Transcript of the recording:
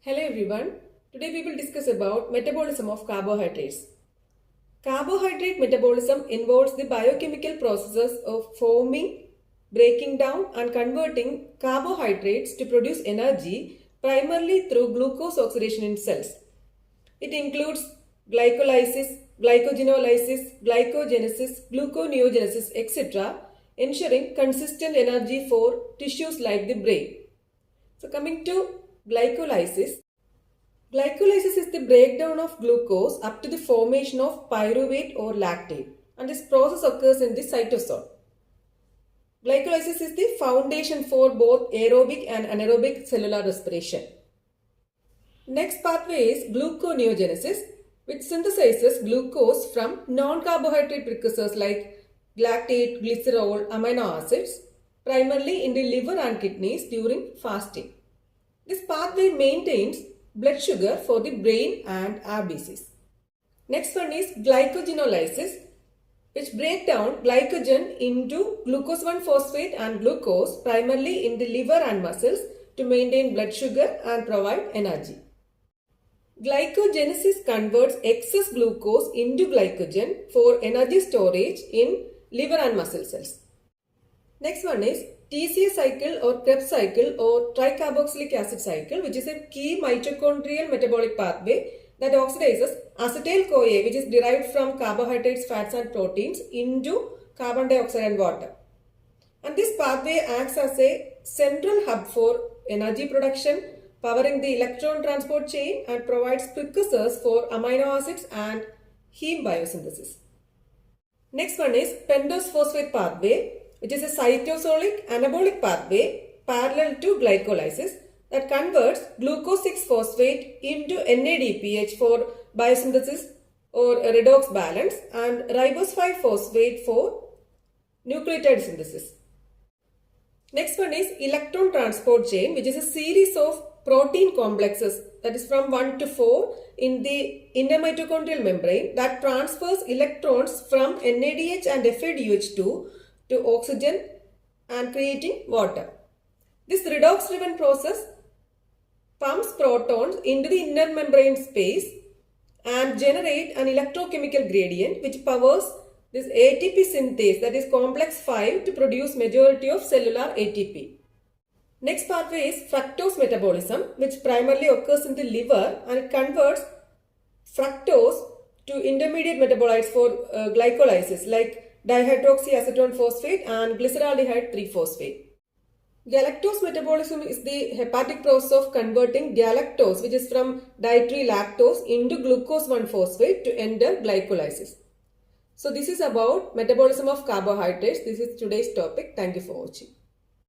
Hello everyone. Today we will discuss about metabolism of carbohydrates. Carbohydrate metabolism involves the biochemical processes of forming, breaking down and converting carbohydrates to produce energy primarily through glucose oxidation in cells. It includes glycolysis, glycogenolysis, glycogenesis, gluconeogenesis, etc., ensuring consistent energy for tissues like the brain. So coming to glycolysis. Glycolysis is the breakdown of glucose up to the formation of pyruvate or lactate, and this process occurs in the cytosol. Glycolysis is the foundation for both aerobic and anaerobic cellular respiration. Next pathway is gluconeogenesis, which synthesizes glucose from non-carbohydrate precursors like lactate, glycerol, amino acids, primarily in the liver and kidneys during fasting. This pathway maintains blood sugar for the brain and RBCs. Next one is glycogenolysis, which break down glycogen into glucose 1-phosphate and glucose primarily in the liver and muscles to maintain blood sugar and provide energy. Glycogenesis converts excess glucose into glycogen for energy storage in liver and muscle cells. Next one is TCA cycle or Krebs cycle or tricarboxylic acid cycle, which is a key mitochondrial metabolic pathway that oxidizes acetyl-CoA, which is derived from carbohydrates, fats and proteins, into carbon dioxide and water. And this pathway acts as a central hub for energy production, powering the electron transport chain, and provides precursors for amino acids and heme biosynthesis. Next one is pentose phosphate pathway, which is a cytosolic anabolic pathway parallel to glycolysis that converts glucose 6-phosphate into NADPH for biosynthesis or redox balance and ribose 5-phosphate for nucleotide synthesis. Next one is electron transport chain, which is a series of protein complexes, that is from 1 to 4 in the inner mitochondrial membrane, that transfers electrons from NADH and FADH2 to oxygen and creating water. This redox driven process pumps protons into the inner membrane space and generate an electrochemical gradient which powers this ATP synthase, that is complex 5, to produce majority of cellular ATP. Next pathway is fructose metabolism, which primarily occurs in the liver, and it converts fructose to intermediate metabolites for glycolysis like dihydroxyacetone phosphate and glyceraldehyde 3-phosphate. Galactose metabolism is the hepatic process of converting galactose, which is from dietary lactose, into glucose 1-phosphate to enter glycolysis. So this is about metabolism of carbohydrates. This is today's topic. Thank you for watching.